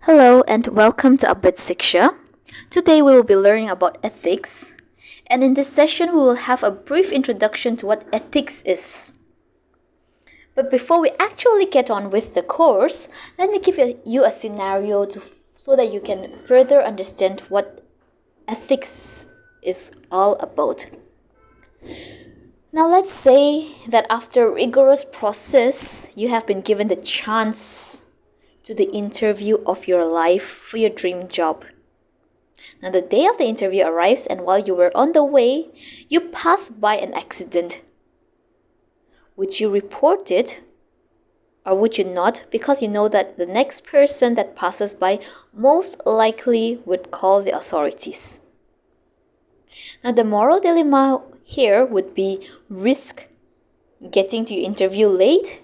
Hello and welcome to Abid Siksha. Today we will be learning about ethics, and in this session we will have a brief introduction to what ethics is. But before we actually get on with the course, let me give you a scenario so that you can further understand what ethics is all about. Now let's say that after a rigorous process, you have been given the chance to the interview of your life for your dream job. Now the day of the interview arrives, and while you were on the way, you pass by an accident. Would you report it or would you not? Because you know that the next person that passes by most likely would call the authorities. Now the moral dilemma here would be risk getting to your interview late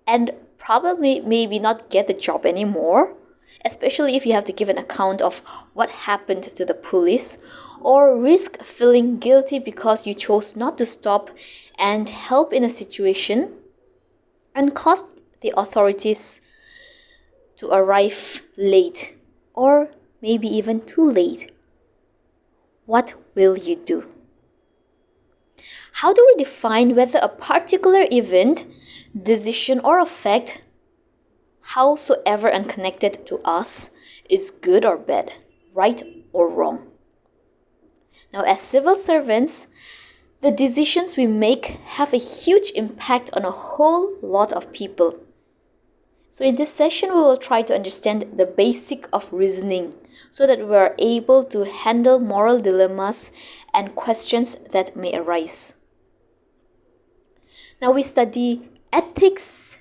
and probably maybe not get the job anymore, especially if you have to give an account of what happened to the police, or risk feeling guilty because you chose not to stop and help in a situation and caused the authorities to arrive late or maybe even too late. What will you do? How do we define whether a particular event, decision, or effect, howsoever unconnected to us, is good or bad, right or wrong? Now, as civil servants, the decisions we make have a huge impact on a whole lot of people. So in this session, we will try to understand the basic of reasoning so that we are able to handle moral dilemmas and questions that may arise. Now we study ethics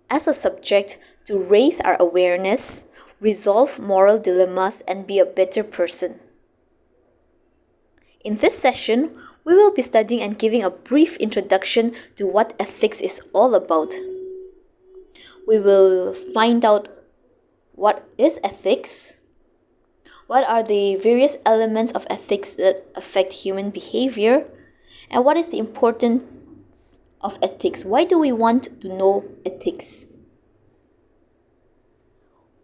as a subject to raise our awareness, resolve moral dilemmas, and be a better person. In this session, we will be studying and giving a brief introduction to what ethics is all about. We will find out what is ethics, what are the various elements of ethics that affect human behavior, and what is the importance of ethics. Why do we want to know ethics?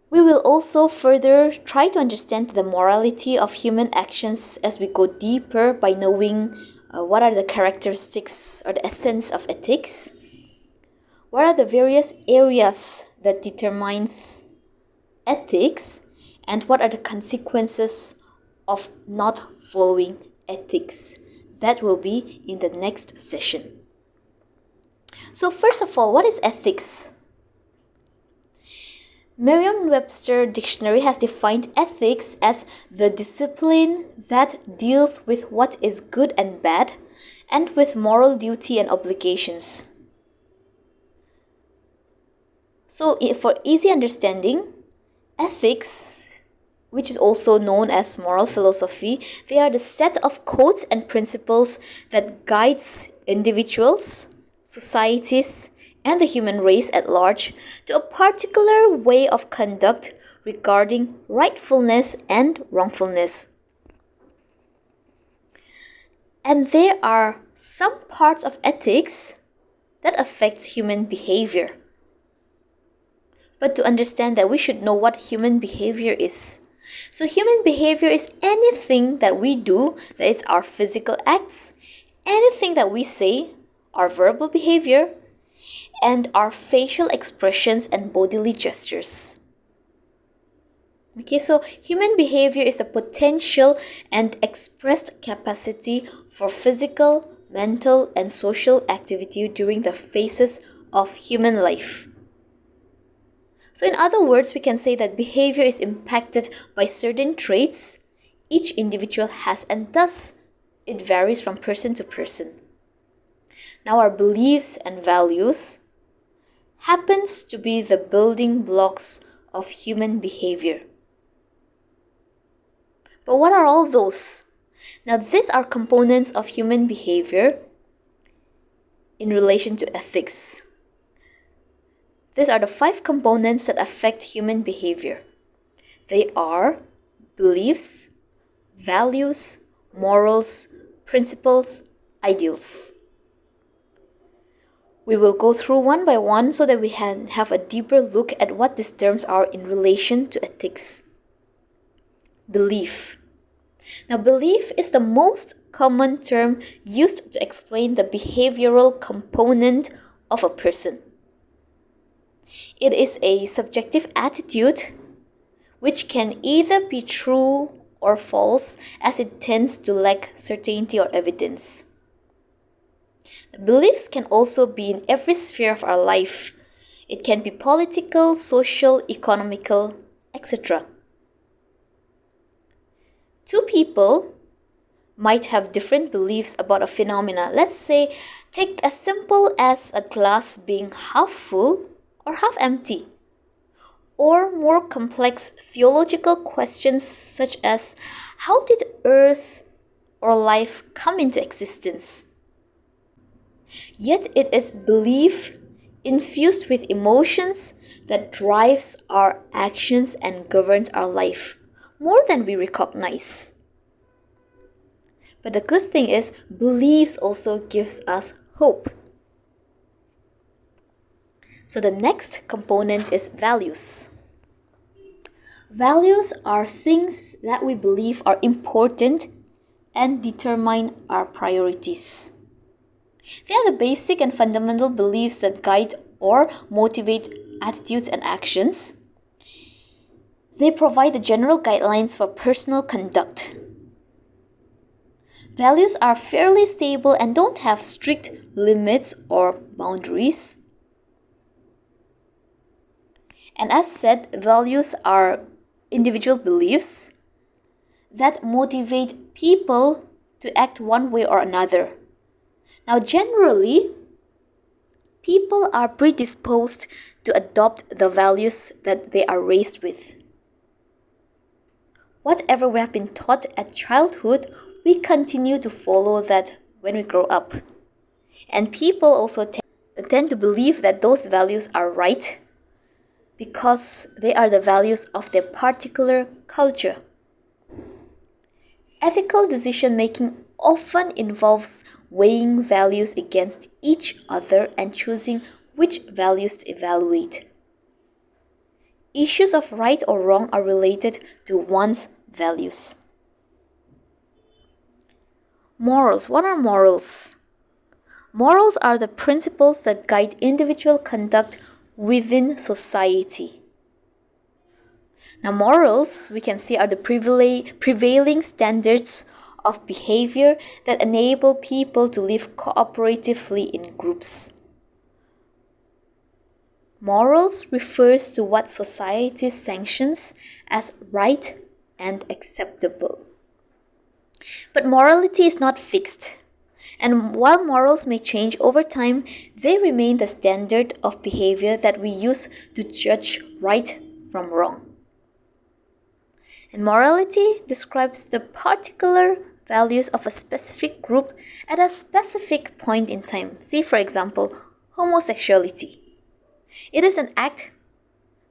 We will also further try to understand the morality of human actions as we go deeper by knowing what are the characteristics or the essence of ethics. What are the various areas that determines ethics, and what are the consequences of not following ethics? That will be in the next session. So first of all, what is ethics? Merriam-Webster Dictionary has defined ethics as the discipline that deals with what is good and bad and with moral duty and obligations. So for easy understanding, ethics, which is also known as moral philosophy, they are the set of codes and principles that guides individuals, societies, and the human race at large to a particular way of conduct regarding rightfulness and wrongfulness. And there are some parts of ethics that affect human behavior. But to understand that, we should know what human behavior is. So human behavior is anything that we do, that it's our physical acts, anything that we say, our verbal behavior, and our facial expressions and bodily gestures. Okay, so human behavior is the potential and expressed capacity for physical, mental, and social activity during the phases of human life. So in other words, we can say that behavior is impacted by certain traits each individual has, and thus it varies from person to person. Now our beliefs and values happens to be the building blocks of human behavior. But what are all those? Now these are components of human behavior in relation to ethics. These are the 5 components that affect human behavior. They are beliefs, values, morals, principles, ideals. We will go through one by one so that we can have a deeper look at what these terms are in relation to ethics. Belief. Now, belief is the most common term used to explain the behavioral component of a person. It is a subjective attitude which can either be true or false, as it tends to lack certainty or evidence. Beliefs can also be in every sphere of our life. It can be political, social, economical, etc. Two people might have different beliefs about a phenomena. Let's say, take as simple as a glass being half full or half empty, or more complex theological questions such as how did earth or life come into existence? Yet it is belief infused with emotions that drives our actions and governs our life more than we recognize. But the good thing is, beliefs also gives us hope. So the next component is values. Values are things that we believe are important and determine our priorities. They are the basic and fundamental beliefs that guide or motivate attitudes and actions. They provide the general guidelines for personal conduct. Values are fairly stable and don't have strict limits or boundaries. And as said, values are individual beliefs that motivate people to act one way or another. Now, generally, people are predisposed to adopt the values that they are raised with. Whatever we have been taught at childhood, we continue to follow that when we grow up. And people also tend to believe that those values are right because they are the values of their particular culture. Ethical decision making often involves weighing values against each other and choosing which values to evaluate. Issues of right or wrong are related to one's values. Morals. What are morals? Morals are the principles that guide individual conduct within society. Now, morals, we can see, are the prevailing standards of behavior that enable people to live cooperatively in groups. Morals refers to what society sanctions as right and acceptable. But morality is not fixed. And while morals may change over time, they remain the standard of behavior that we use to judge right from wrong. And morality describes the particular values of a specific group at a specific point in time. See, for example, homosexuality. It is an act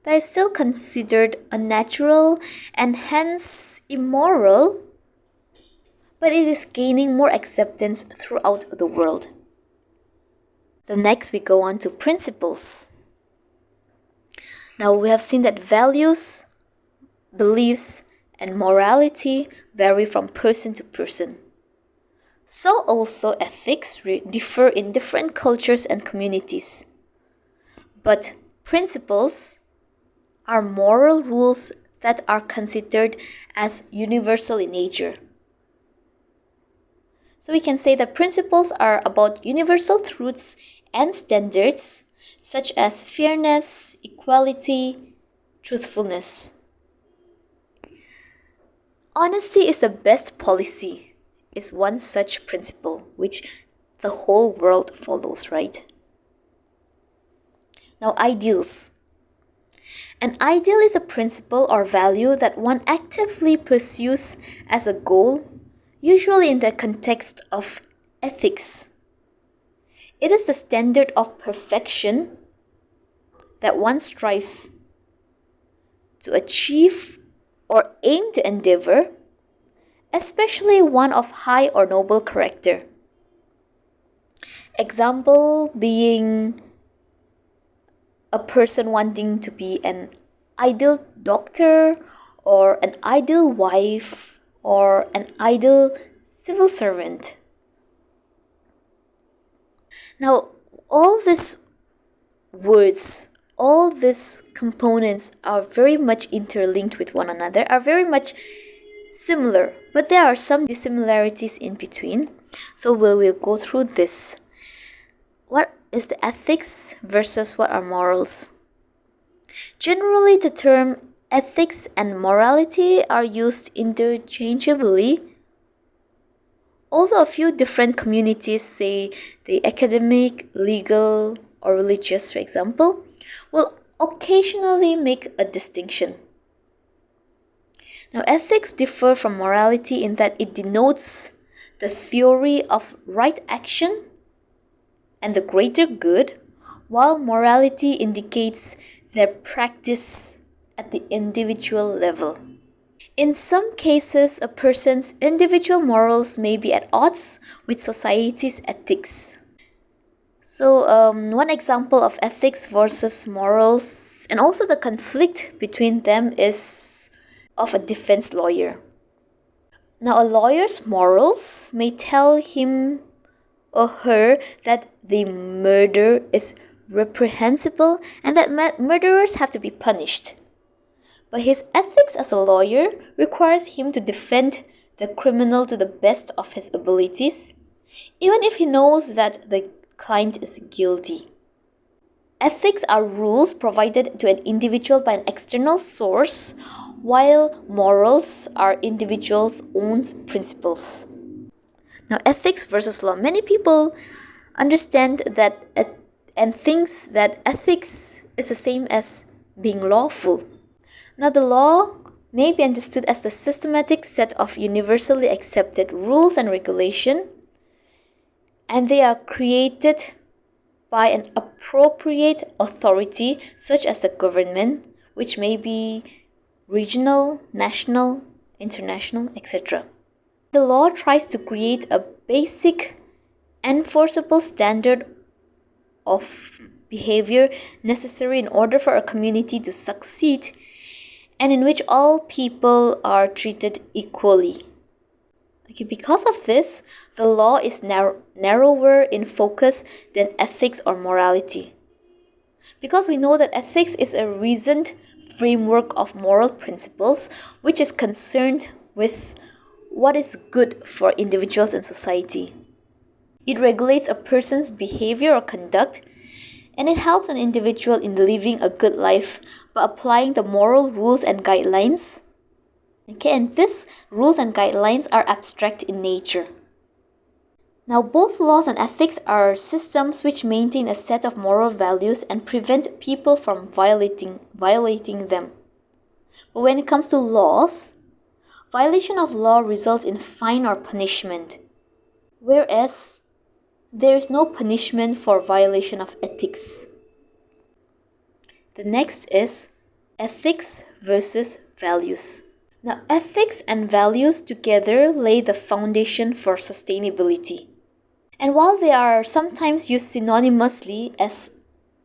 that is still considered unnatural and hence immoral, but it is gaining more acceptance throughout the world. The next we go on to principles. Now we have seen that values, beliefs, and morality vary from person to person. So also ethics differ in different cultures and communities. But principles are moral rules that are considered as universal in nature. So we can say that principles are about universal truths and standards such as fairness, equality, truthfulness. Honesty is the best policy is one such principle which the whole world follows, right? Now, ideals. An ideal is a principle or value that one actively pursues as a goal, usually in the context of ethics. It is the standard of perfection that one strives to achieve or aim to endeavor, especially one of high or noble character. Example being a person wanting to be an ideal doctor or an ideal wife or an ideal civil servant. Now, all these words, all these components are very much interlinked with one another, are very much similar, but there are some dissimilarities in between. So we'll go through this. What is the ethics versus what are morals? Generally, the term ethics and morality are used interchangeably. Although a few different communities, say the academic, legal, or religious, for example, will occasionally make a distinction. Now, ethics differ from morality in that it denotes the theory of right action and the greater good, while morality indicates their practice at the individual level. In some cases, a person's individual morals may be at odds with society's ethics. So, one example of ethics versus morals, and also the conflict between them, is of a defense lawyer. Now, a lawyer's morals may tell him or her that the murder is reprehensible and that murderers have to be punished. But his ethics as a lawyer requires him to defend the criminal to the best of his abilities, even if he knows that the client is guilty. Ethics are rules provided to an individual by an external source, while morals are individuals' own principles. Now, ethics versus law. Many people understand that and thinks that ethics is the same as being lawful. Now, the law may be understood as the systematic set of universally accepted rules and regulation, and they are created by an appropriate authority such as the government, which may be regional, national, international, etc. The law tries to create a basic enforceable standard of behavior necessary in order for a community to succeed and in which all people are treated equally. Okay, because of this, the law is narrower in focus than ethics or morality. Because we know that ethics is a reasoned framework of moral principles which is concerned with what is good for individuals and society. It regulates a person's behavior or conduct, and it helps an individual in living a good life by applying the moral rules and guidelines. Okay, and these rules and guidelines are abstract in nature. Now, both laws and ethics are systems which maintain a set of moral values and prevent people from violating them. But when it comes to laws, violation of law results in fine or punishment, whereas there is no punishment for violation of ethics. The next is ethics versus values. Now, ethics and values together lay the foundation for sustainability. And while they are sometimes used synonymously, as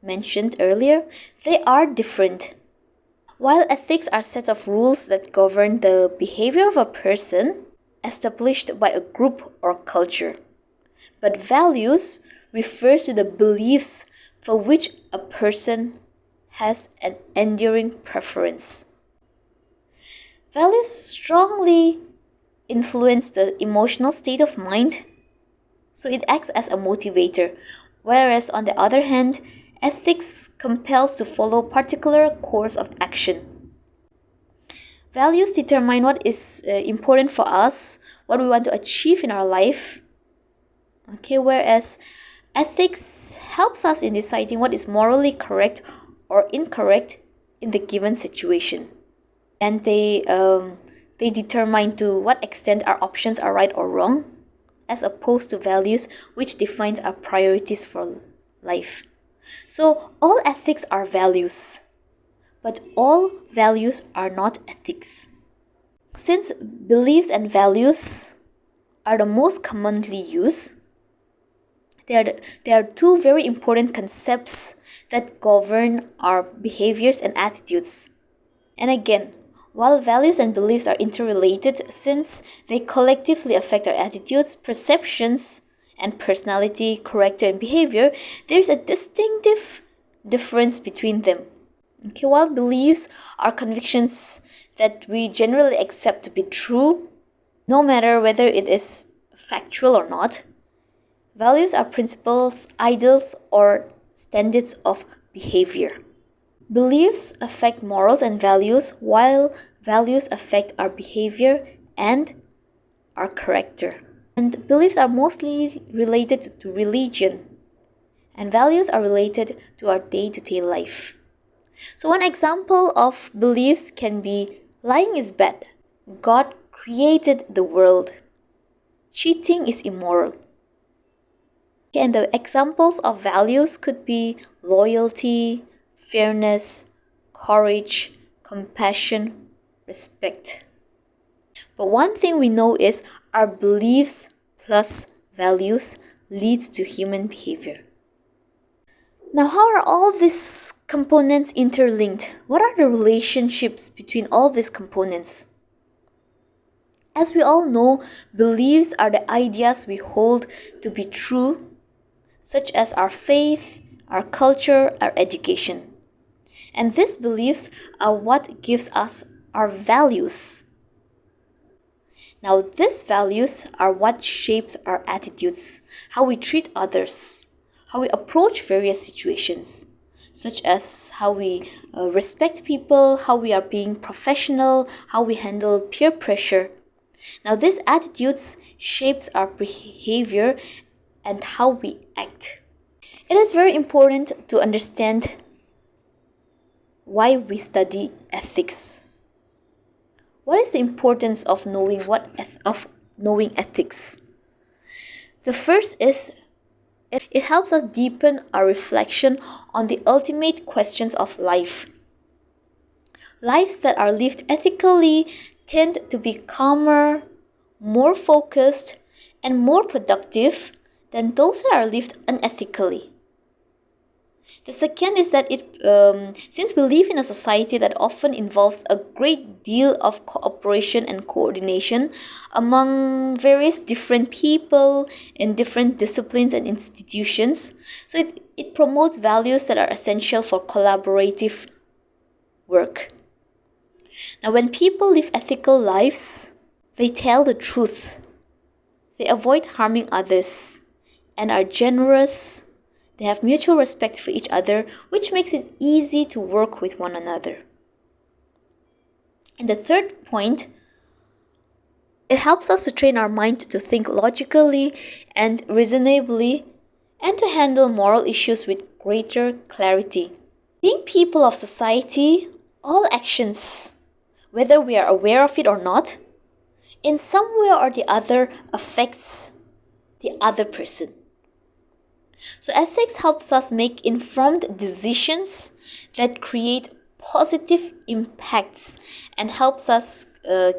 mentioned earlier, they are different. While ethics are sets of rules that govern the behavior of a person established by a group or culture, but values refers to the beliefs for which a person has an enduring preference. Values strongly influence the emotional state of mind, so it acts as a motivator, whereas on the other hand, ethics compels to follow a particular course of action. Values determine what is important for us, what we want to achieve in our life. Okay, whereas ethics helps us in deciding what is morally correct or incorrect in the given situation. And they determine to what extent our options are right or wrong, as opposed to values which defines our priorities for life. So all ethics are values, but all values are not ethics. Since beliefs and values are the most commonly used, There are two very important concepts that govern our behaviors and attitudes. And again, while values and beliefs are interrelated since they collectively affect our attitudes, perceptions, and personality, character, and behavior, there's a distinctive difference between them. Okay, while beliefs are convictions that we generally accept to be true, no matter whether it is factual or not, values are principles, ideals, or standards of behavior. Beliefs affect morals and values, while values affect our behavior and our character. And beliefs are mostly related to religion, and values are related to our day to day life. So, one example of beliefs can be lying is bad, God created the world, cheating is immoral. And the examples of values could be loyalty, fairness, courage, compassion, respect. But one thing we know is our beliefs plus values leads to human behavior. Now, how are all these components interlinked? What are the relationships between all these components? As we all know, beliefs are the ideas we hold to be true, such as our faith, our culture, our education. And these beliefs are what gives us our values. Now, these values are what shapes our attitudes, how we treat others, how we approach various situations, such as how we respect people, how we are being professional, how we handle peer pressure. Now, these attitudes shapes our behavior and how we act. It is very important to understand why we study ethics. What is the importance of knowing ethics? The first is it helps us deepen our reflection on the ultimate questions of life. Lives that are lived ethically tend to be calmer, more focused, and more productive than those that are lived unethically. The second is that since we live in a society that often involves a great deal of cooperation and coordination among various different people in different disciplines and institutions, so it promotes values that are essential for collaborative work. Now, when people live ethical lives, they tell the truth, they avoid harming others, and are generous. They have mutual respect for each other, which makes it easy to work with one another. And the third point, it helps us to train our mind to think logically and reasonably and to handle moral issues with greater clarity. Being people of society, all actions, whether we are aware of it or not, in some way or the other affects the other person. So ethics helps us make informed decisions that create positive impacts and helps us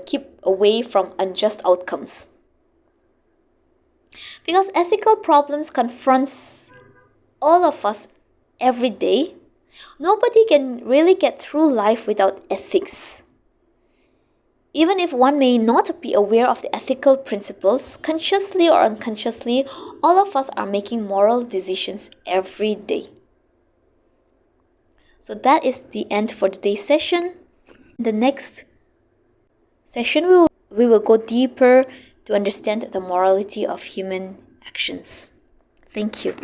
keep away from unjust outcomes. Because ethical problems confronts all of us every day, nobody can really get through life without ethics. Even if one may not be aware of the ethical principles, consciously or unconsciously, all of us are making moral decisions every day. So that is the end for today's session. In the next session, we will go deeper to understand the morality of human actions. Thank you.